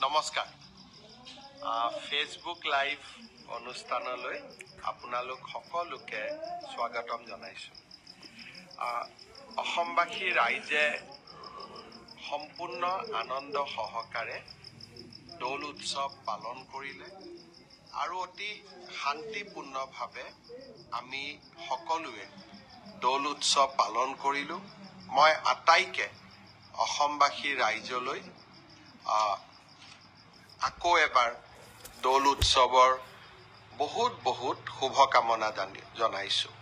নমস্কাৰ Facebook live অনুষ্ঠানলৈ আপোনালোক সকলোকে স্বাগতম জনাইছোঁ। অসমবাসী ৰাইজে সম্পূৰ্ণ আনন্দ সহকাৰে দৌল উৎসৱ পালন কৰিলে আৰু অতি শান্তিপূৰ্ণভাৱে আমি সকলোৱে দৌল উৎসৱ পালন কৰিলোঁ। মই আটাইকে অসমবাসী ৰাইজলৈ আকৌ এবাৰ দৌল উৎসৱৰ বহুত শুভকামনা জনাইছোঁ।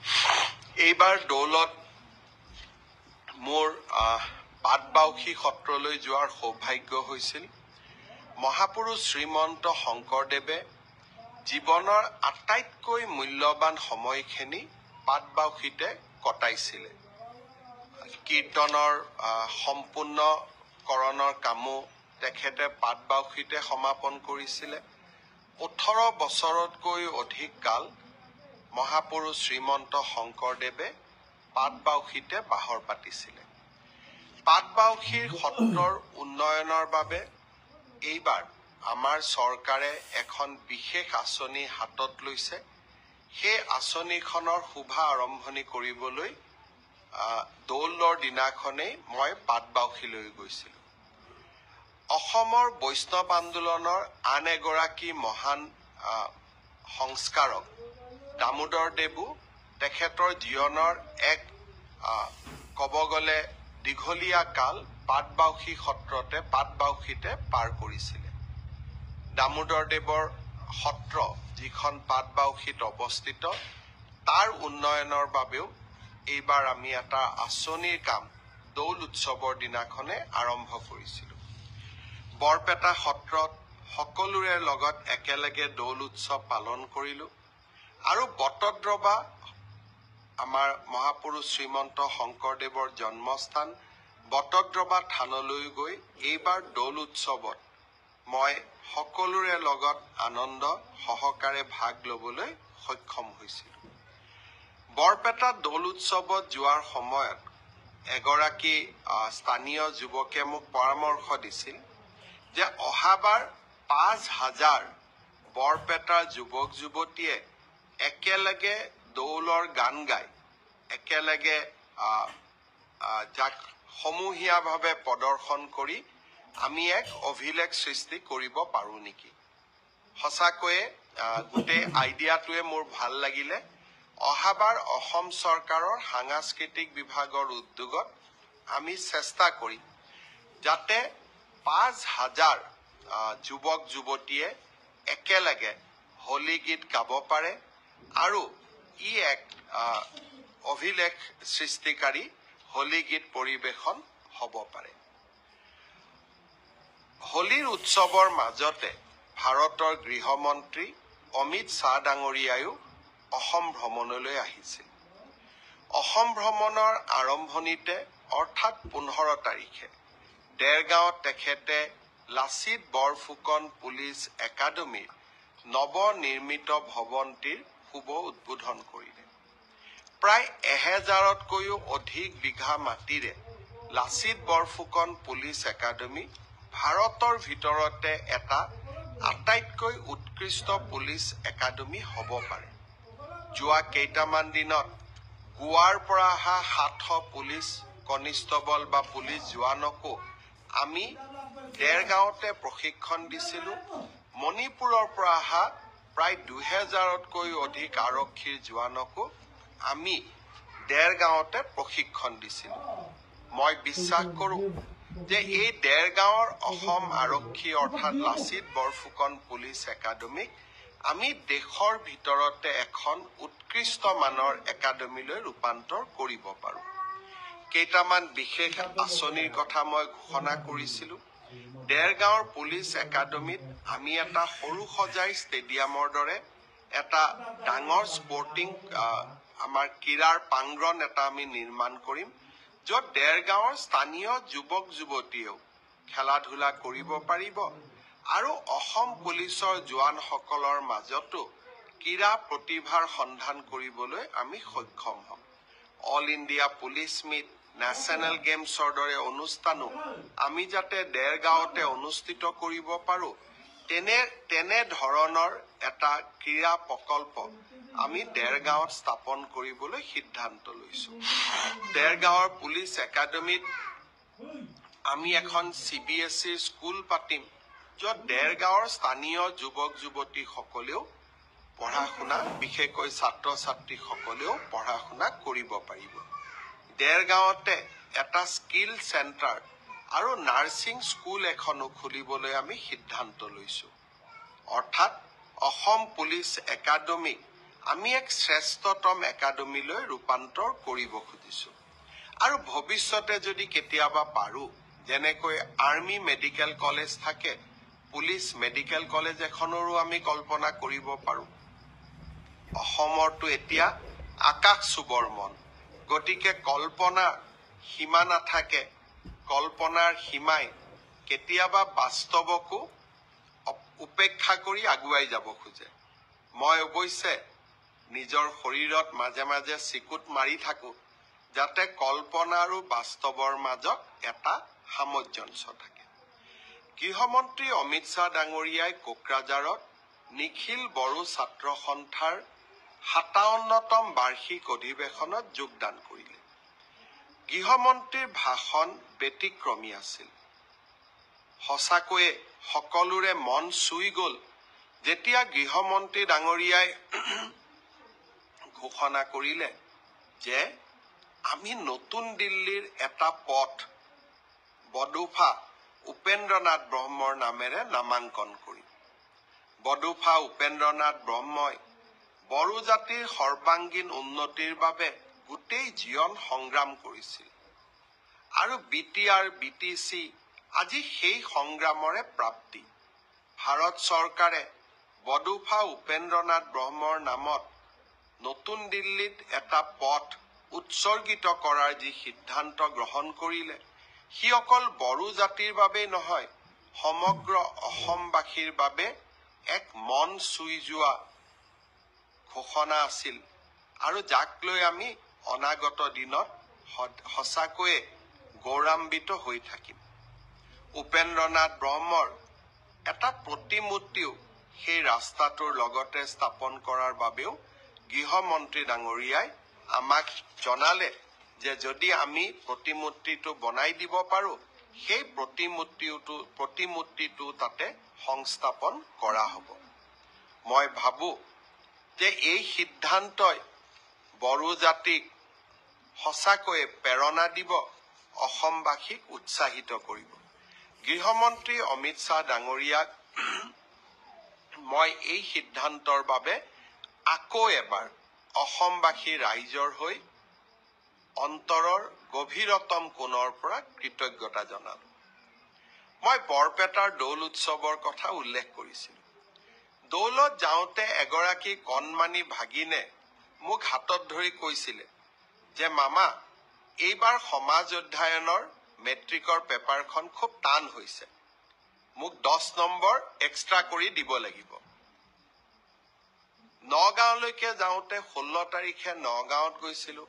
এইবাৰ দৌলত মোৰ পাটবাউসী সত্ৰলৈ যোৱাৰ সৌভাগ্য হৈছিল। মহাপুৰুষ শ্ৰীমন্ত শংকৰদেৱে জীৱনৰ আটাইতকৈ মূল্যৱান সময়খিনি পাটবাউসীতে কটাইছিলে। কীৰ্তনৰ সম্পূৰ্ণকৰণৰ কামো তেখেতে পাটবাউসীতে সমাপন কৰিছিলে। 18 বছৰতকৈ অধিক কাল মহাপুৰুষ শ্ৰীমন্ত শংকৰদেৱে পাটবাউসীতে বাহৰ পাতিছিলে। পাটবাউসীৰ সত্ৰৰ উন্নয়নৰ বাবে এইবাৰ আমাৰ চৰকাৰে এখন বিশেষ আঁচনি হাতত লৈছে। সেই আঁচনিখনৰ শুভ আৰম্ভণি কৰিবলৈ দৌলৰ দিনাখনেই মই পাটবাউসীলৈ গৈছিলোঁ। অসমৰ বৈষ্ণৱ আন্দোলনৰ আন এগৰাকী মহান সংস্কাৰক দামোদৰদেৱো তেখেতৰ জীৱনৰ এক ক'ব গ'লে দীঘলীয়া কাল পাটবাউসীতে পাৰ কৰিছিলে। দামোদৰদেৱৰ সত্ৰ যিখন পাটবাউসীত অৱস্থিত, তাৰ উন্নয়নৰ বাবেও এইবাৰ আমি এটা আঁচনিৰ কাম দৌল উৎসৱৰ দিনাখনে আৰম্ভ কৰিছিলোঁ। বৰপেটা সত্ৰত সকলোৰে লগত একেলগে দৌল উৎসৱ পালন কৰিলোঁ আৰু বটদ্ৰৱা আমাৰ মহাপুৰুষ শ্ৰীমন্ত শংকৰদেৱৰ জন্মস্থান বটদ্ৰৱা থানলৈ গৈ এইবাৰ দৌল উৎসৱত মই সকলোৰে লগত আনন্দ সহকাৰে ভাগ ল'বলৈ সক্ষম হৈছিলোঁ। বৰপেটা দৌল উৎসৱত যোৱাৰ সময়ত এগৰাকী স্থানীয় যুৱকে মোক পৰামৰ্শ দিছিল যে অহাবাৰ 5000 বৰপেটাৰ যুৱক যুৱতীয়ে একেলগে দৌলৰ গান গাই একেলগে যাক সমূহীয়াভাৱে প্ৰদৰ্শন কৰি আমি এক অভিলেখ সৃষ্টি কৰিব পাৰোঁ নেকি। সঁচাকৈয়ে গোটেই আইডিয়াটোৱে মোৰ ভাল লাগিলে। অহাবাৰ অসম চৰকাৰৰ সাংস্কৃতিক বিভাগৰ উদ্যোগত আমি চেষ্টা কৰিম যাতে 5000 যুৱক যুৱতীয়ে একেলগে হোলী গীত গাব পাৰে আৰু ই এক অভিলেখ সৃষ্টিকাৰী হোলী গীত পৰিৱেশন হ'ব পাৰে। হোলীৰ উৎসৱৰ মাজতে ভাৰতৰ গৃহমন্ত্ৰী অমিত শ্বাহ ডাঙৰীয়ায়ো অসম ভ্ৰমণলৈ আহিছিল। অসম ভ্ৰমণৰ আৰম্ভণিতে অৰ্থাৎ 15 তাৰিখে দেৰগাঁৱত তেখেতে লাচিত বৰফুকন পুলিচ একাডেমীৰ নৱনিৰ্মিত ভৱনটিৰ শুভ উদ্বোধন কৰিলে। প্ৰায় 1000তকৈও অধিক বিঘা মাটিৰে লাচিত বৰফুকন পুলিচ একাডেমী ভাৰতৰ ভিতৰতে এটা আটাইতকৈ উৎকৃষ্ট পুলিচ একাডেমী হ'ব পাৰে। যোৱা কেইটামান দিনত গোৱাৰ পৰা অহা 700 পুলিচ কনিষ্টবল বা পুলিচ জোৱানকো আমি দেৰগাঁৱতে প্ৰশিক্ষণ দিছিলোঁ। মণিপুৰৰ পৰা অহা প্ৰায় 2000তকৈও অধিক আৰক্ষীৰ জোৱানকো আমি দেৰগাঁৱতে প্ৰশিক্ষণ দিছিলোঁ। মই বিশ্বাস কৰোঁ যে এই দেৰগাঁৱৰ অসম আৰক্ষী অৰ্থাৎ লাচিত বৰফুকন পুলিচ একাডেমীক আমি দেশৰ ভিতৰতে এখন উৎকৃষ্ট মানৰ একাডেমীলৈ ৰূপান্তৰ কৰিব পাৰোঁ। কেইটামান বিশেষ আঁচনিৰ কথা মই ঘোষণা কৰিছিলোঁ। দেৰগাঁৱৰ পুলিচ একাডেমীত আমি এটা সৰু সজাই ষ্টেডিয়ামৰ দৰে এটা ডাঙৰ স্পৰ্টিং আমাৰ ক্ৰীড়াৰ প্ৰাংগণ এটা আমি নিৰ্মাণ কৰিম, য'ত দেৰগাঁৱৰ স্থানীয় যুৱক যুৱতীয়েও খেলা ধূলা কৰিব পাৰিব আৰু অসম পুলিচৰ জোৱানসকলৰ মাজতো ক্ৰীড়া প্ৰতিভাৰ সন্ধান কৰিবলৈ আমি সক্ষম হ'ম। All India police meet national গেমছৰ দৰে অনুষ্ঠানো আমি যাতে দেৰগাঁৱতে অনুষ্ঠিত কৰিব পাৰোঁ, তেনে ধৰণৰ এটা ক্ৰীড়া প্ৰকল্প আমি দেৰগাঁৱত স্থাপন কৰিবলৈ সিদ্ধান্ত লৈছোঁ। দেৰগাঁৱৰ পুলিচ একাডেমীত আমি এখন CBSE স্কুল পাতিম, য'ত দেৰগাঁৱৰ স্থানীয় যুৱক যুৱতীসকলেও পঢ়া শুনা, বিশেষকৈ ছাত্ৰ ছাত্ৰীসকলেও পঢ়া শুনা কৰিব পাৰিব। দেৰগাঁৱতে এটা স্কিল চেণ্টাৰ আৰু নাৰ্ছিং স্কুল এখনো খুলিবলৈ আমি সিদ্ধান্ত লৈছোঁ। অৰ্থাৎ অসম পুলিচ একাডেমীক আমি এক শ্ৰেষ্ঠতম একাডেমীলৈ ৰূপান্তৰ কৰিব খুজিছোঁ। আৰু ভৱিষ্যতে যদি কেতিয়াবা পাৰোঁ, যেনেকৈ আৰ্মি মেডিকেল কলেজ থাকে, পুলিচ মেডিকেল কলেজ এখনৰো আমি কল্পনা কৰিব পাৰোঁ। অসমৰতো এতিয়া আকাশ চুবৰ মন, গতিকে কল্পনাৰ সীমা নাথাকে। কল্পনাৰ সীমাই কেতিয়াবা বাস্তৱকো উপেক্ষা কৰি আগুৱাই যাব খোজে। মই অৱশ্যে নিজৰ শৰীৰত মাজে মাজে চিকুট মাৰি থাকোঁ, যাতে কল্পনা আৰু বাস্তৱৰ মাজত এটা সামঞ্জস্য থাকে। গৃহমন্ত্ৰী অমিত শ্বাহ ডাঙৰীয়াই কোকৰাঝাৰত নিখিল বড়ো ছাত্ৰ সন্থাৰ 57তম বাৰ্ষিক অধিৱেশনত যোগদান কৰিলে। গৃহমন্ত্ৰীৰ ভাষণ ব্যতিক্ৰমী আছিল। সঁচাকৈয়ে সকলোৰে মন চুই গ'ল যেতিয়া গৃহমন্ত্ৰী ডাঙৰীয়াই ঘোষণা কৰিলে যে আমি নতুন দিল্লীৰ এটা পথ বডোফা উপেন্দ্ৰনাথ ব্ৰহ্মৰ নামেৰে নামাংকন কৰিম। বডোফা উপেন্দ্ৰনাথ ব্ৰহ্মই বড়ো জাতিৰ সৰ্বাংগীন উন্নতিৰ বাবে গোটেই জীৱন সংগ্ৰাম কৰিছিল আৰু BTR BTC আজি সেই সংগ্ৰামৰে প্ৰাপ্তি। ভাৰত চৰকাৰে বডোফা উপেন্দ্ৰনাথ ব্ৰহ্মৰ নামত নতুন দিল্লীত এটা পথ উৎসৰ্গিত কৰাৰ যি সিদ্ধান্ত গ্ৰহণ কৰিলে, সি অকল বড়ো জাতিৰ বাবেই নহয়, সমগ্ৰ অসমবাসীৰ বাবে এক মন চুই যোৱা ঘোষণা আছিল আৰু যাক লৈ আমি অনাগত দিনত সঁচাকৈয়ে গৌৰৱান্বিত হৈ থাকিম। উপেন্দ্ৰনাথ ব্ৰহ্মৰ এটা প্ৰতিমূৰ্তিও সেই ৰাস্তাটোৰ লগতে স্থাপন কৰাৰ বাবেও গৃহমন্ত্ৰী ডাঙৰীয়াই আমাক জনালে যে যদি আমি প্ৰতিমূৰ্তিটো বনাই দিব পাৰোঁ, সেই প্ৰতিমূৰ্তিটো তাতে সংস্থাপন কৰা হ'ব। মই ভাবোঁ যে এই সিদ্ধান্তই বড়ো জাতিক সঁচাকৈয়ে প্ৰেৰণা দিব, অসমবাসীক উৎসাহিত কৰিব। গৃহমন্ত্ৰী অমিত শ্বাহ ডাঙৰীয়াক মই এই সিদ্ধান্তৰ বাবে আকৌ এবাৰ অসমবাসী ৰাইজৰ হৈ অন্তৰৰ গভীৰতম কোণৰ পৰা কৃতজ্ঞতা জনালোঁ। মই বৰপেটাৰ দৌল উৎসৱৰ কথা উল্লেখ কৰিছিলোঁ। দৌলত যাওঁতে এগৰাকী কণমানি ভাগিনে মোক হাতত ধৰি কৈছিলে যে মামা, এইবাৰ সমাজ অধ্যয়নৰ মেট্ৰিকৰ পেপাৰখন খুব টান হৈছে, মোক 10 নম্বৰ এক্সট্ৰা কৰি দিব লাগিব। নগাঁৱলৈকে যাওঁতে 16 তাৰিখে নগাঁৱত গৈছিলোঁ,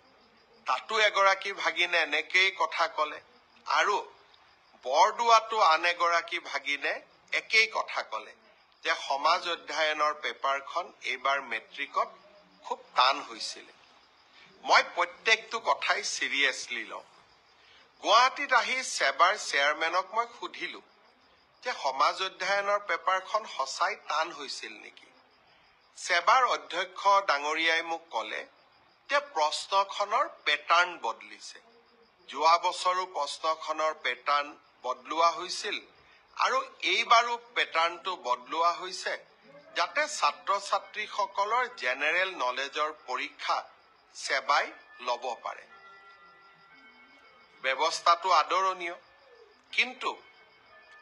তাতো এগৰাকী ভাগিনে এনেকেই কথা ক'লে আৰু বৰদোৱাতো আন এগৰাকী ভাগিনে একেই কথা ক'লে যে সমাজ অধ্যয়নৰ পেপাৰখন এইবাৰ মেট্ৰিকত খুব টান হৈছিলে। মই প্ৰত্যেকটো কথাই চিৰিয়াছলি লওঁ। গুৱাহাটীত আহি সেবাৰ চেয়াৰমেনক মই সুধিলোঁ যে সমাজ অধ্যয়নৰ পেপাৰখন সঁচাই টান হৈছিল নেকি। সেবাৰ অধ্যক্ষ ডাঙৰীয়াই মোক ক'লে যে প্ৰশ্নখনৰ পেটাৰ্ণ বদলিছে। যোৱা বছৰো প্ৰশ্নখনৰ পেটাৰ্ণ বদলোৱা হৈছিল আৰু এইবাৰো পেটাৰ্ণটো বদলোৱা হৈছে যাতে ছাত্ৰ ছাত্ৰীসকলৰ জেনেৰেল নলেজৰ পৰীক্ষা সেবাই ল'ব পাৰে। ব্যৱস্থাটো আদৰণীয়, কিন্তু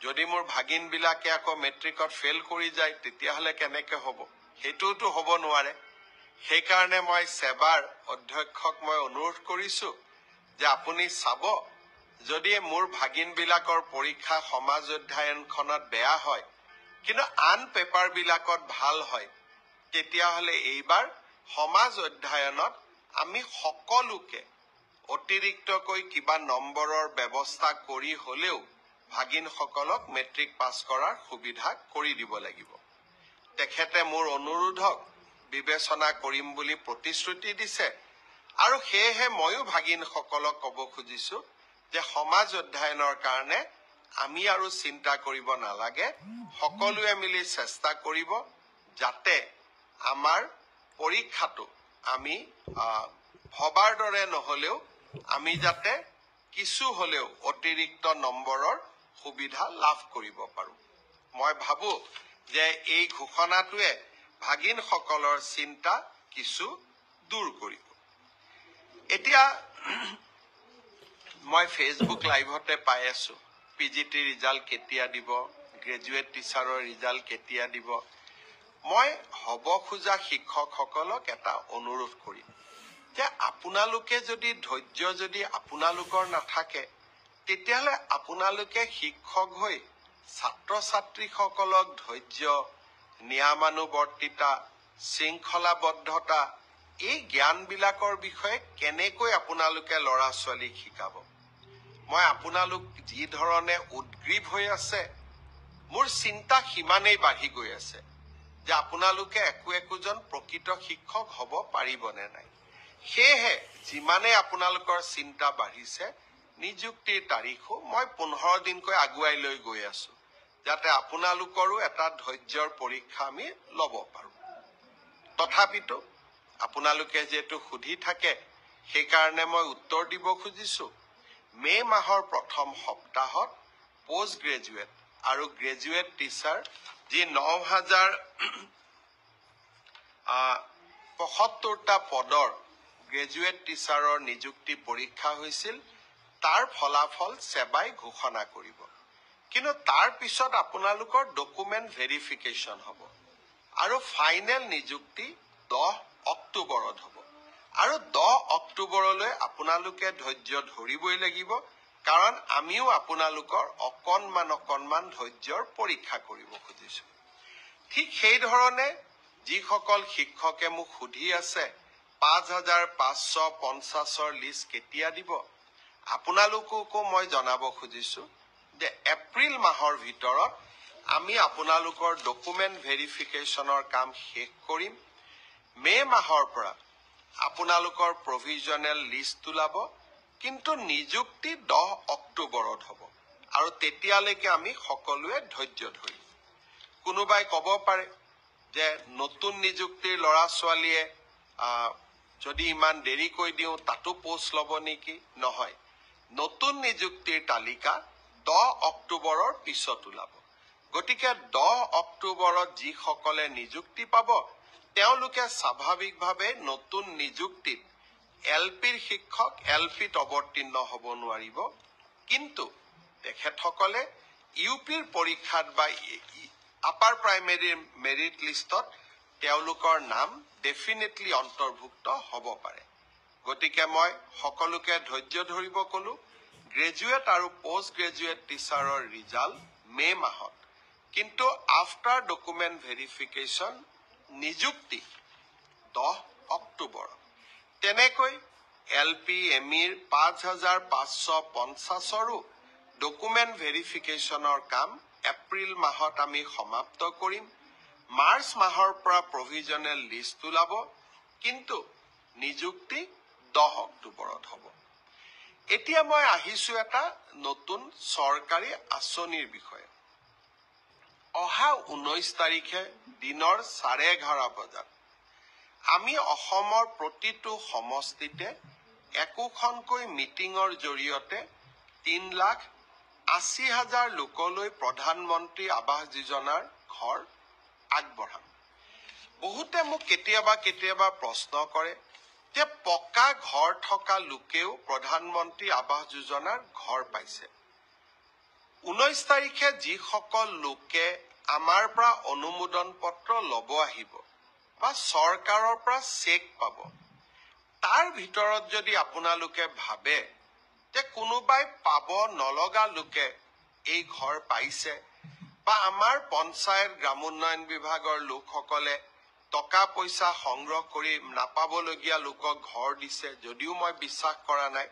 যদি মোৰ ভাগিনবিলাকে আকৌ মেট্ৰিকত ফেইল কৰি যায় তেতিয়াহ'লে কেনেকৈ হ'ব? সেইটোতো হ'ব নোৱাৰে। সেইকাৰণে মই সেবাৰ অধ্যক্ষক মই অনুৰোধ কৰিছোঁ যে আপুনি চাব, যদি মোৰ ভাগিনবিলাকৰ পৰীক্ষা সমাজ অধ্যয়নখনত বেয়া হয় কিন্তু আন পেপাৰবিলাকত ভাল হয়, তেতিয়াহ'লে এইবাৰ সমাজ অধ্যয়নত আমি সকলোকে অতিৰিক্তকৈ কিবা নম্বৰৰ ব্যৱস্থা কৰি হলেও ভাগিনসকলক মেট্ৰিক পাছ কৰাৰ সুবিধা কৰি দিব লাগিব। তেখেতে মোৰ অনুৰোধক বিবেচনা কৰিম বুলি প্ৰতিশ্ৰুতি দিছে আৰু সেয়েহে ময়ো ভাগিনসকলক ক'ব খুজিছো যে সমাজ অধ্যয়নৰ কাৰণে আমি আৰু চিন্তা কৰিব নালাগে, সকলোৱে মিলি চেষ্টা কৰিব যাতে আমাৰ পৰীক্ষাটো আমি ভবাৰ দৰে নহলেও আমি যাতে কিছু হলেও অতিৰিক্ত নম্বৰৰ সুবিধা লাভ কৰিব পাৰো। মই ভাবো যে এই ঘোষণাটোৱে ভাগিনসকলৰ চিন্তা কিছু দূৰ কৰিব। এতিয়া মই ফেচবুক লাইভতে পাই আছো পিজিটি ৰিজাল্ট কেতিয়া দিব, গ্ৰেজুৱেট টিচাৰৰ ৰিজাল্ট কেতিয়া দিব। মই হ'ব খোজা শিক্ষকসকলক এটা অনুৰোধ কৰিম যে আপোনালোকে যদি ধৈৰ্য যদি আপোনালোকৰ নাথাকে তেতিয়াহ'লে আপোনালোকে শিক্ষক হৈ ছাত্ৰ ছাত্ৰীসকলক ধৈৰ্য, নিয়মানুৱৰ্তিতা, শৃংখলাবদ্ধতা এই জ্ঞানবিলাকৰ বিষয়ে কেনেকৈ আপোনালোকে ল'ৰা ছোৱালীক শিকাব। মই আপোনালোক যি ধৰণে উদ্গ্ৰীৱ হৈ আছে মোৰ চিন্তা সিমানেই বাঢ়ি গৈ আছে যে আপোনালোকে একোজন প্ৰকৃত শিক্ষক হ'ব পাৰিবনে নাই। সেয়েহে যিমানে আপোনালোকৰ চিন্তা বাঢ়িছে নিযুক্তিৰ তাৰিখো মই 15 দিনকৈ আগুৱাই লৈ গৈ আছো যাতে আপোনালোকৰো এটা ধৈৰ্যৰ পৰীক্ষা আমি ল'ব পাৰো। তথাপিতো আপোনালোকে যেহেতু সুধি থাকে সেইকাৰণে মই উত্তৰ দিব খুজিছো। মে মাহৰ প্ৰথম সপ্তাহত পোষ্ট গ্ৰেজুৱেট আৰু গ্ৰেজুৱেট টিচাৰ যি 9075টা পদৰ গ্ৰেজুৱেট টিচাৰৰ নিযুক্তি পৰীক্ষা হৈছিল তাৰ ফলাফল সেৱাই ঘোষণা কৰিব। কিন্তু তাৰ পিছত আপোনালোকৰ ডকুমেণ্ট ভেৰিফিকেশ্যন হ'ব আৰু ফাইনেল নিযুক্তি 10 অক্টোবৰত হ'ব আৰু 10 অক্টোবৰলৈ আপোনালোকে ধৈৰ্য ধৰিবই লাগিব কাৰণ আমিও আপোনালোকৰ অকণমান ধৈৰ্যৰ পৰীক্ষা কৰিব খুজিছো। ঠিক সেই ধৰণে যিসকল শিক্ষকে মোক সুধি আছে 5550ৰ লিষ্ট কেতিয়া দিব, আপোনালোককো মই জনাব খুজিছো যে এপ্ৰিল মাহৰ ভিতৰত আমি আপোনালোকৰ ডকুমেণ্ট ভেৰিফিকেশ্যনৰ কাম শেষ কৰিম। মে মাহৰ পৰা আপোনালোকৰ প্ৰভিজনেল লিষ্ট ওলাব কিন্তু নিযুক্তি 10 অক্টোবৰত হ'ব আৰু তেতিয়ালৈকে আমি সকলোৱে ধৈৰ্য ধৰিম। কোনোবাই ক'ব পাৰে যে নতুন নিযুক্তিৰ ল'ৰা ছোৱালীয়ে যদি ইমান দেৰিকৈ দিওঁ তাতো পোষ্ট ল'ব নেকি? নহয়, নতুন নিযুক্তিৰ তালিকা 10 অক্টোবৰৰ পিছত ওলাব। গতিকে 10 অক্টোবৰত যিসকলে নিযুক্তি পাব তেওঁলোকে স্বাভাৱিকভাৱে নতুন নিযুক্তিত এলপিৰ শিক্ষক এলপিত অৱতীৰ্ণ হ'ব নোৱাৰিব, কিন্তু তেখেতসকলে ইউপিৰ পৰীক্ষাত বা আপাৰ প্ৰাইমেৰীৰ মেৰিট লিষ্টত তেওঁলোকৰ নাম ডেফিনেটলি অন্তৰ্ভুক্ত হ'ব পাৰে। গতিকে মই সকলোকে ধৈৰ্য ধৰিব ক'লো। গ্ৰেজুৱেট আৰু পোষ্ট গ্ৰেজুৱেট টিচাৰৰ ৰিজাল্ট মে মাহত, কিন্তু আফটাৰ ডকুমেণ্ট ভেৰিফিকেশ্যন নিযুক্তি 10 অক্টোবৰত। তেনেকৈ এলপি এমিৰ 5550ৰো ডকুমেণ্ট ভেৰিফিকেশ্যনৰ কাম এপ্ৰিল মাহত আমি সমাপ্ত কৰিম। মাৰ্চ মাহৰ পৰা প্ৰভিজনেল লিষ্ট ওলাব কিন্তু নিযুক্তি 10 অক্টোবৰত হ'ব। এতিয়া মই আহিছো এটা নতুন চৰকাৰী আঁচনিৰ বিষয়ে। অহা 19 তাৰিখে দিনৰ 11:30 বজাত আমি অসমৰ প্ৰতিটো সমষ্টিতে একোখনকৈ মিটিঙৰ জৰিয়তে 3,80,000 লোকলৈ প্ৰধানমন্ত্ৰী আৱাস যোজনাৰ ঘৰ আগবঢ়াম। বহুতে মোক কেতিয়াবা প্ৰশ্ন কৰে যে পকা ঘৰ থকা লোকেও প্ৰধানমন্ত্ৰী আৱাস যোজনাৰ ঘৰ পাইছে। 19 তাৰিখে যিসকল লোকে আমাৰ পৰা অনুমোদন পত্ৰ ল'ব আহিব বা চৰকাৰৰ পৰা চেক পাব, তাৰ ভিতৰত যদি আপোনালোকে ভাবে যে কোনোবাই পাব নলগা লোকে এই ঘৰ পাইছে বা আমাৰ পঞ্চায়ত গ্ৰামোন্নয়ন বিভাগৰ লোকসকলে টকা পইচা সংগ্ৰহ কৰি নাপাবলগীয়া লোকক ঘৰ দিছে, যদিও মই বিশ্বাস কৰা নাই।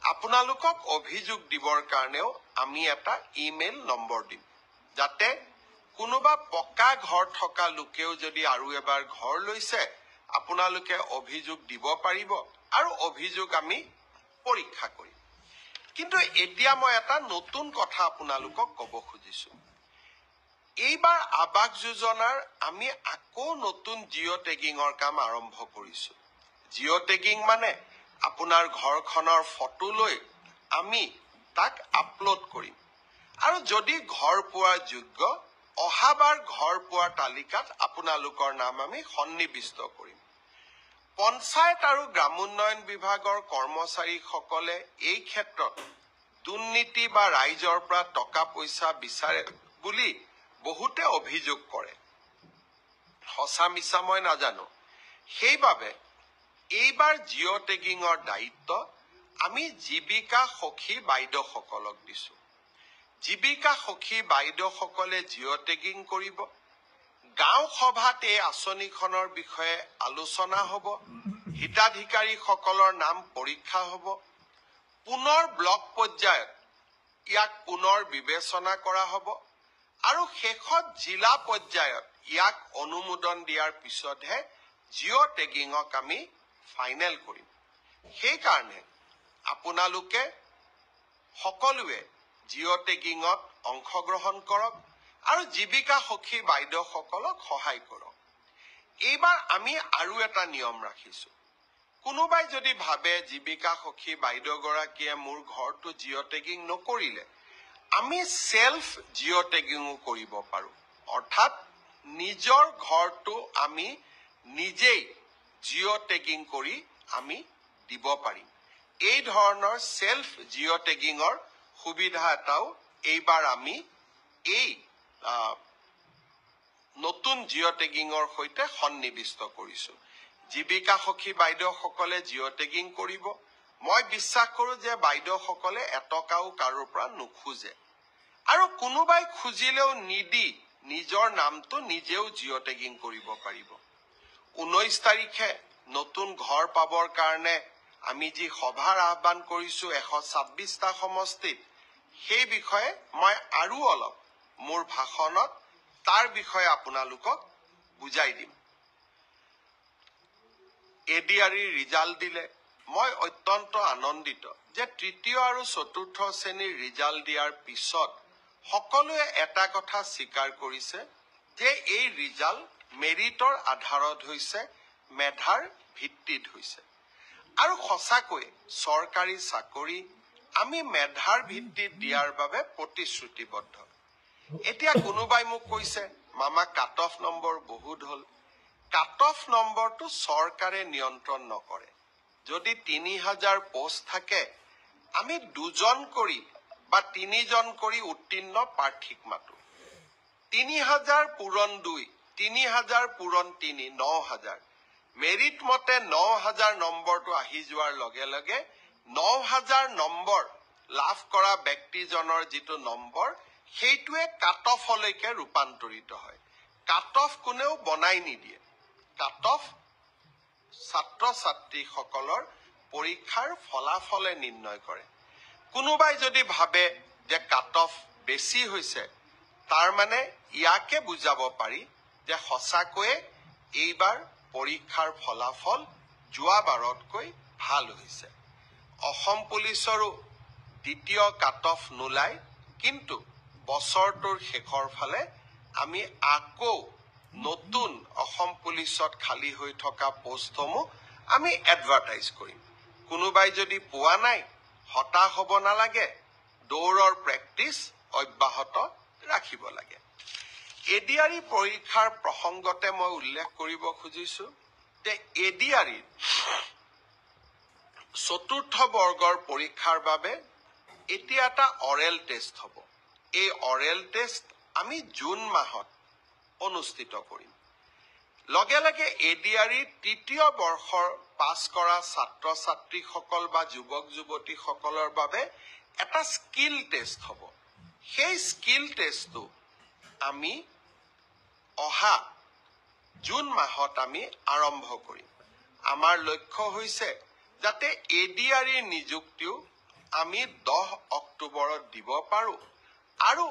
আপোনালোকক অভিযোগ দিবৰ কাৰণেও আমি এটা ইমেইল নম্বৰ দিম, যাতে কোনোবা পকা ঘৰ থকা লোকেও যদি আৰু এবাৰ ঘৰ লৈছে, আপোনালোকে অভিযোগ দিব পাৰিব আৰু অভিযোগ আমি পৰীক্ষা কৰিম। কিন্তু এতিয়া মই এটা নতুন কথা আপোনালোকক ক'ব খুজিছো। এইবাৰ আৱাস যোজনাৰ আমি আকৌ নতুন জিঅ' টেগিঙৰ কাম আৰম্ভ কৰিছো। জিঅ' টেগিং মানে আপোনাৰ ঘৰখনৰ ফটো লৈ আমি তাক আপলোড কৰিম আৰু যদি ঘৰ পোৱাৰ যোগ্য, অহাবাৰ ঘৰ পোৱাৰ তালিকাত আপোনালোকৰ নাম আমি সন্নিৱিষ্ট কৰিম। পঞ্চায়ত আৰু গ্ৰামোন্নয়ন বিভাগৰ কৰ্মচাৰীসকলে এই ক্ষেত্ৰত দুৰ্নীতি বা ৰাইজৰ পৰা টকা পইচা বিচাৰে বুলি বহুতে অভিযোগ কৰে। সঁচা মিছা মই নাজানো। সেইবাবে এইবাৰ জিঅ' টেগিঙৰ দায়িত্ব আমি জীৱিকা সখী বাইদেউসকলক দিছো। জীৱিকা সখী বাইদেউসকলে জিঅ' টেগিং কৰিব। গাঁও সভাত এই আঁচনিখনৰ বিষয়ে আলোচনা হ'ব। হিতাধিকাৰীসকলৰ নাম পৰীক্ষা হ'ব। পুনৰ ব্লক পৰ্যায়ত ইয়াক পুনৰ বিবেচনা কৰা হ'ব আৰু শেষত জিলা পৰ্যায়ত ইয়াক অনুমোদন দিয়াৰ পিছতহে জিঅ' টেগিঙক আমি ফাইনেল কৰিম। সেইকাৰণে আপোনালোকে সকলোৱে জিঅ' টেগিঙত অংশগ্ৰহণ কৰক আৰু জীৱিকা সখী বাইদেউসকলক সহায় কৰক। এইবাৰ আমি আৰু এটা নিয়ম ৰাখিছো। কোনোবাই যদি ভাবে জীৱিকা সখী বাইদেউগৰাকীয়ে মোৰ ঘৰটো জিঅ' টেগিং নকৰিলে, আমি সেলফ জিঅ' টেগিঙো কৰিব পাৰো। অৰ্থাৎ নিজৰ ঘৰটো আমি নিজেই জিঅ' টেগিং কৰি আমি দিব পাৰিম। এই ধৰণৰ সেলফ জিঅ' টেগিঙৰ সুবিধা এটাও এইবাৰ আমি এই নতুন জিঅ' টেগিঙৰ সৈতে সন্নিৱিষ্ট কৰিছো। জীৱিকা সখী বাইদেউসকলে জিঅ' টেগিং কৰিব। মই বিশ্বাস কৰো যে বাইদেউসকলে এটকাও কাৰোৰ পৰা নোখোজে আৰু কোনোবাই খুজিলেও নিদি নিজৰ নামটো নিজেও জিঅ' টেগিং কৰিব পাৰিব। 19 তাৰিখে নতুন ঘৰ পাবৰ কাৰণে আমি যি সভাৰ আহ্বান কৰিছো 126টা সমষ্টিত, সেই বিষয়ে মই আৰু অলপ মোৰ ভাষণত তাৰ বিষয়ে আপোনালোকক বুজাই দিম। এডিআৰইৰ ৰিজাল্ট দিলে মই অত্যন্ত আনন্দিত যে তৃতীয় আৰু চতুৰ্থ শ্ৰেণীৰ ৰিজাল্ট দিয়াৰ পিছত সকলোৱে এটা কথা স্বীকাৰ কৰিছে যে এই ৰিজাল্ট মেৰিটৰ আধাৰত হৈছে, মেধাৰ ভিত্তিত হৈছে। আৰু সঁচাকৈ চৰকাৰী চাকৰি আমি মেধাৰ ভিত্তিত দিয়াৰ বাবে প্ৰতিশ্ৰুতিবদ্ধ। এতিয়া কোনোবাই মোক কৈছে, মামা কাট অফ নম্বৰ বহুত হ'ল। কাট অফ নম্বৰটো চৰকাৰে নিয়ন্ত্ৰণ নকৰে। যদি 3000 পোষ্ট থাকে, আমি 2জন কৰি বা 3জন কৰি উত্তীৰ্ণ প্ৰাৰ্থীক মাতো। 3000 পূৰণ 2, 3000 পূৰণ 3, 9000। মেৰিট মতে 9000 নম্বৰটো আহি যোৱাৰ লগে লগে 9000 নম্বৰ লাভ কৰা ব্যক্তিজনৰ যিটো নম্বৰ, সেইটোৱে কাট অফলৈকে ৰূপান্তৰিত হয়। কাট অফ কোনেও বনাই নিদিয়ে। কাট অফ ছাত্ৰ ছাত্ৰীসকলৰ পৰীক্ষাৰ ফলাফলে নিৰ্ণয় কৰে। কোনোবাই যদি ভাবে যে কাট অফ বেছি হৈছে, তাৰ মানে ইয়াকে বুজাব পাৰি যে সঁচাকৈয়ে এইবাৰ পৰীক্ষাৰ ফলাফল যোৱাবাৰতকৈ ভাল হৈছে। অসম পুলিচৰো দ্বিতীয় কাট অফ নোলায়, কিন্তু বছৰটোৰ শেষৰ ফালে আমি আকৌ নতুন অসম পুলিচত খালী হৈ থকা পোষ্টসমূহ আমি এডভাৰটাইজ কৰিম। কোনোবাই যদি পোৱা নাই, হতাশ হ'ব নালাগে, দৌৰৰ প্ৰেক্টিচ অব্যাহত ৰাখিব লাগে। এডিআৰই পৰীক্ষাৰ প্ৰসংগতে মই উল্লেখ কৰিব খুজিছো যে এডিআৰইৰ চতুৰ্থ বৰ্গৰ পৰীক্ষাৰ বাবে এতিয়া এটা অৰেল টেষ্ট হ'ব। এই অৰেল টেষ্ট আমি জুন মাহত অনুষ্ঠিত কৰিম। লগে লগে এডিআৰইৰ তৃতীয় বৰ্ষৰ পাছ কৰা ছাত্ৰ ছাত্ৰীসকল বা যুৱক যুৱতীসকলৰ বাবে এটা স্কিল টেষ্ট হ'ব। সেই স্কিল টেষ্টটো আমি অহা জুন মাহত আমি আৰম্ভ কৰিম। আমাৰ লক্ষ্য হৈছে যাতে এডিআৰিৰ নিযুক্তিও আমি 10 অক্টোবৰত দিব পাৰোঁ আৰু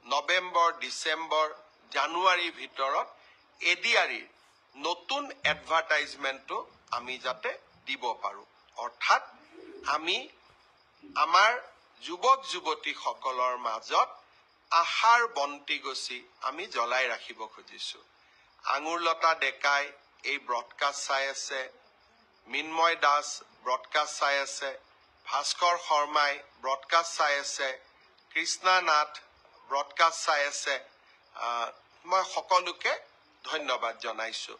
নৱেম্বৰ, ডিচেম্বৰ, জানুৱাৰীৰ ভিতৰত এডিআৰিৰ নতুন এডভাৰটাইজমেণ্টটো আমি যাতে দিব পাৰোঁ। অৰ্থাৎ আমি আমাৰ যুৱক যুৱতীসকলৰ মাজত আশাৰ বন্তি গছি আমি জ্বলাই ৰাখিব খুজিছোঁ। আঙুৰলতা ডেকাই এই ব্ৰডকাষ্ট চাই আছে, মিন্ময় দাস ব্ৰডকাষ্ট চাই আছে, ভাস্কৰ শৰ্মাই ব্ৰডকাষ্ট চাই আছে, কৃষ্ণা নাথ ব্ৰডকাষ্ট চাই আছে। মই সকলোকে ধন্যবাদ জনাইছোঁ।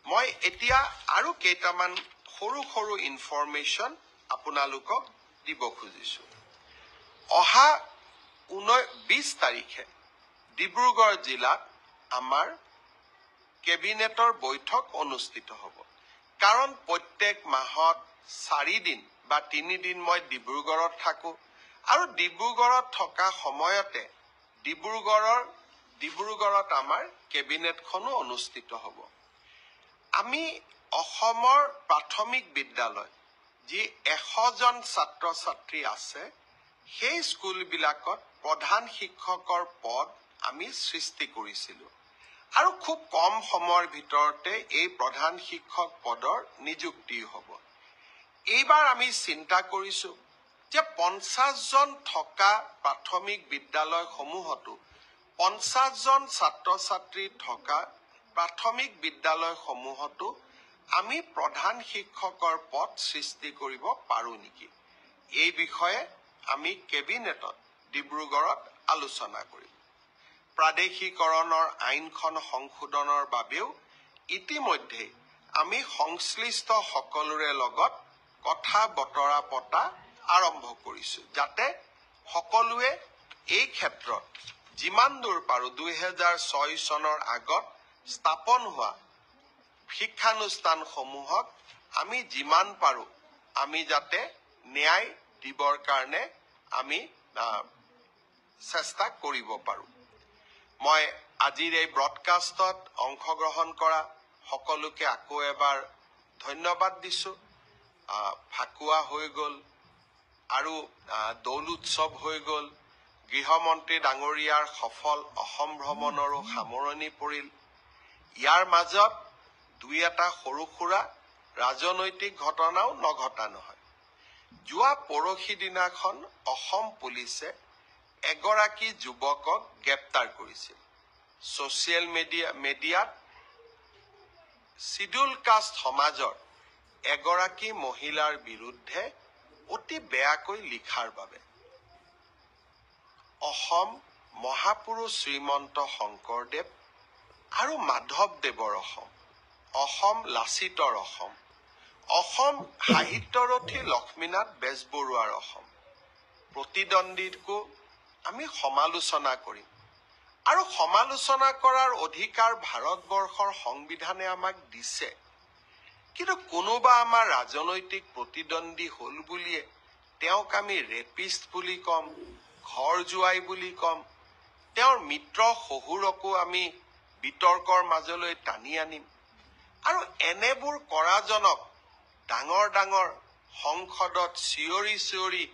মই এতিয়া আৰু কেইটামান সৰু সৰু ইনফৰমেশ্যন আপোনালোকক দিব খুজিছোঁ। অহা 20 তাৰিখে ডিব্ৰুগড় জিলাত আমাৰ কেবিনেটৰ বৈঠক অনুষ্ঠিত হ'ব। কাৰণ প্ৰত্যেক মাহত 4 দিন বা 3 দিন মই ডিব্ৰুগড়ত থাকোঁ আৰু ডিব্ৰুগড়ত থকা সময়তে ডিব্ৰুগড়ত আমাৰ কেবিনেটখনো অনুষ্ঠিত হ'ব। আমি অসমৰ প্ৰাথমিক বিদ্যালয় যি 100জন ছাত্ৰ ছাত্ৰী আছে, সেই স্কুলবিলাকত প্ৰধান শিক্ষকৰ পদ আমি সৃষ্টি কৰিছিলোঁ আৰু খুব কম সময়ৰ ভিতৰতে এই প্ৰধান শিক্ষক পদৰ নিযুক্তি হ'ব। এইবাৰ আমি চিন্তা কৰিছোঁ যে 50জন থকা প্ৰাথমিক বিদ্যালয়সমূহতো 50জন ছাত্ৰ ছাত্ৰী থকা প্ৰাথমিক বিদ্যালয়সমূহতো আমি প্ৰধান শিক্ষকৰ পদ সৃষ্টি কৰিব পাৰোঁ নেকি? এই বিষয়ে আমি কেবিনেটত ডিব্ৰুগড়ত আলোচনা কৰিম। প্ৰাদেশিকৰণৰ আইনখন সংশোধনৰ বাবেও ইতিমধ্যে আমি সংশ্লিষ্ট সকলোৰে লগত কথা বতৰা পতা আৰম্ভ কৰিছোঁ, যাতে সকলোৱে এই ক্ষেত্ৰত যিমান দূৰ পাৰোঁ 2006 চনৰ আগত স্থাপন হোৱা শিক্ষানুষ্ঠানসমূহক আমি যিমান পাৰোঁ আমি যাতে ন্যায় দিবৰ কাৰণে আমি চেষ্টা কৰিব পাৰোঁ। মই আজিৰ এই ব্ৰডকাষ্টত অংশগ্ৰহণ কৰা সকলোকে আকৌ এবাৰ ধন্যবাদ দিছোঁ। ফাকুৱা হৈ গ'ল আৰু দৌল উৎসৱ হৈ গ'ল, গৃহমন্ত্ৰী ডাঙৰীয়াৰ সফল অসম ভ্ৰমণৰো সামৰণি পৰিল। ইয়াৰ মাজত দুই এটা সৰু সুৰা ৰাজনৈতিক ঘটনাও নঘটা নহয়। যোৱা পৰহি দিনাখন অসম পুলিচে এগৰাকী যুৱকক গ্ৰেপ্তাৰ কৰিছিল। ছ'চিয়েল মিডিয়াত চিডুল কাষ্ট সমাজৰ এগৰাকী মহিলাৰ বিৰুদ্ধে অতি বেয়াকৈ লিখাৰ বাবে। অসম মহাপুৰুষ শ্ৰীমন্ত শংকৰদেৱ আৰু মাধৱদেৱৰ অসম, অসম লাচিতৰ অসম, অসম সাহিত্যৰথী লক্ষ্মীনাথ বেজবৰুৱাৰ অসম। প্ৰতিদ্বন্দ্বীকো আমি সমালোচনা কৰিম আৰু সমালোচনা কৰাৰ অধিকাৰ ভাৰতবৰ্ষৰ সংবিধানে আমাক দিছে। কিন্তু কোনোবা আমাৰ ৰাজনৈতিক প্ৰতিদ্বন্দ্বী হ'ল বুলিয়ে তেওঁক আমি ৰেপিষ্ট বুলি ক'ম, ঘৰ জোৱাই বুলি ক'ম, তেওঁৰ মিত্ৰ শহুৰকো আমি বিতৰ্কৰ মাজলৈ টানি আনিম আৰু এনেবোৰ কৰাজনক ডাঙৰ ডাঙৰ সংসদত চিঞৰি চিঞৰি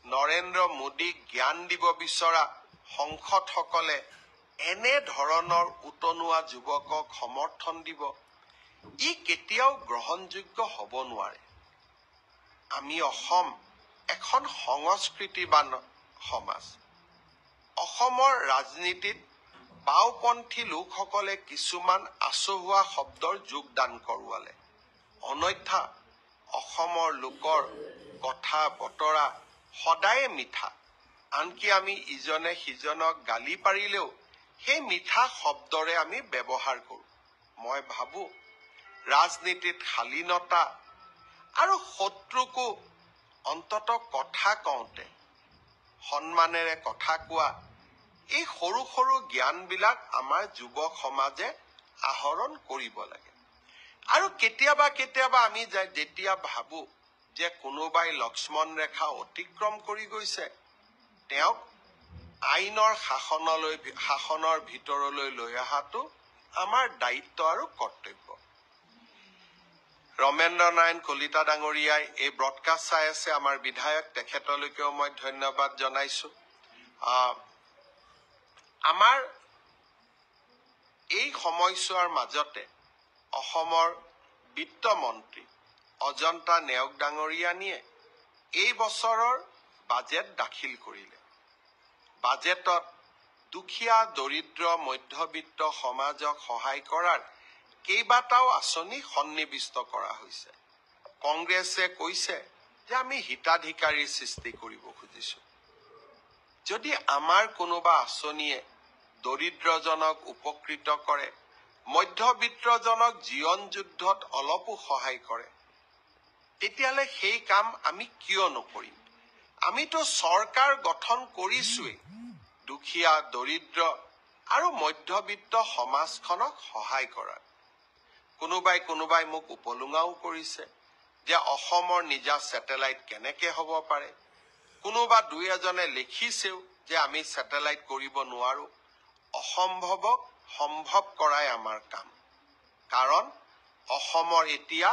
নৰেন্দ্ৰ মোদীক জ্ঞান দিব বিচৰা সংসদসকলে এনে ধৰণৰ উতনুৱা যুৱকক সমৰ্থন দিব, ই কেতিয়াও গ্ৰহণযোগ্য হ'ব নোৱাৰে। আমি অসম এখন সংস্কৃতিবান সমাজ। অসমৰ ৰাজনীতিত বাওঁপন্থী লোকসকলে কিছুমান আচহুৱা শব্দৰ যোগদান কৰোৱালে। অন্যথা অসমৰ লোকৰ কথা বতৰা সদায়ে মিঠা। আনকি আমি ইজনে সিজনক গালি পাৰিলেও সেই মিঠা শব্দৰে আমি ব্যৱহাৰ কৰোঁ। মই ভাবোঁ ৰাজনীতিত শালীনতা আৰু শত্ৰুকো অন্ততঃ কথা কওঁতে সন্মানেৰে কথা কোৱা, এই সৰু সৰু জ্ঞানবিলাক আমাৰ যুৱক সমাজে আহৰণ কৰিব লাগে। আৰু কেতিয়াবা কেতিয়াবা আমি যেতিয়া ভাবোঁ যে কোনোবাই লক্ষ্মণ ৰেখা অতিক্ৰম কৰি গৈছে, তেওঁক আইনৰ শাসনৰ ভিতৰলৈ লৈ অহাটো আমাৰ দায়িত্ব আৰু কৰ্তব্য। ৰমেন্দ্ৰ নাৰায়ণ কলিতা ডাঙৰীয়াই এই ব্ৰডকাষ্ট চাই আছে, আমাৰ বিধায়ক, তেখেতলৈকেও মই ধন্যবাদ জনাইছো। আমাৰ এই সময়ছোৱাৰ মাজতে অসমৰ বিত্তমন্ত্ৰী অজন্তা নেওগ ডাঙৰীয়ানীয়ে এই বছৰৰ বাজেট দাখিল কৰিলে। বাজেটত দুখীয়া, দৰিদ্ৰ, মধ্যবিত্ত সমাজক সহায় কৰাৰ কেইবাটাও আঁচনি সন্নিৱিষ্ট কৰা হৈছে। কংগ্ৰেছে কৈছে যে আমি হিতাধিকাৰীৰ সৃষ্টি কৰিব খুজিছো। যদি আমাৰ কোনোবা আঁচনিয়ে দৰিদ্ৰজনক উপকৃত কৰে, মধ্যবিত্তজনক জীৱন যুদ্ধত অলপো সহায় কৰে, তেতিয়াহ'লে সেই কাম আমি কিয় নকৰিম? আমিতো চৰকাৰ গঠন কৰিছোৱেই দুখীয়া, দৰিদ্ৰ আৰু মধ্যবিত্ত সমাজখনক সহায় কৰাৰ। কোনোবাই মোক উপলুঙাও কৰিছে যে অসমৰ নিজা ছেটেলাইট কেনেকে হ'ব পাৰে। কোনোবা দুই এজনে লিখিছেও যে আমি ছেটেলাইট কৰিব নোৱাৰো। অসম্ভৱক সম্ভৱ কৰাই আমাৰ কাম। কাৰণ অসমৰ এতিয়া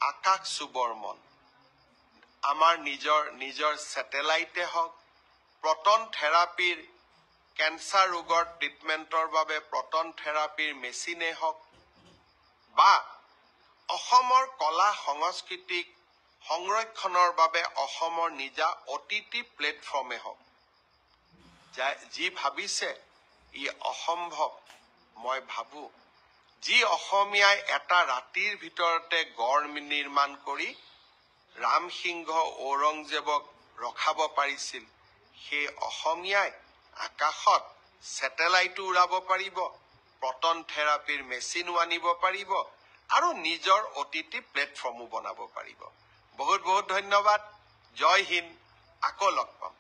আকাশ চুবৰ মন। আমাৰ নিজৰ ছেটেলাইটে হওক, প্ৰটন থেৰাপিৰ, কেঞ্চাৰ ৰোগৰ ট্ৰিটমেণ্টৰ বাবে প্ৰটন থেৰাপিৰ মেচিনে হওক, বা অসমৰ কলা সংস্কৃতিক সংৰক্ষণৰ বাবে অসমৰ নিজা OTT প্লেটফৰ্মে হওক, যি ভাবিছে ই অসম্ভৱ, মই ভাবো যি অসমীয়াই এটা ৰাতিৰ ভিতৰতে গড় নিৰ্মাণ কৰি ৰামসিংহ ঔৰংজেবক ৰখাব পাৰিছিল, সেই অসমীয়াই আকাশত ছেটেলাইটো উৰাব পাৰিব, প্ৰটন থেৰাপিৰ মেচিনো আনিব পাৰিব আৰু নিজৰ OTT প্লেটফৰ্মো বনাব পাৰিব। বহুত বহুত ধন্যবাদ। জয় হিন্দ। আকৌ লগ পাম।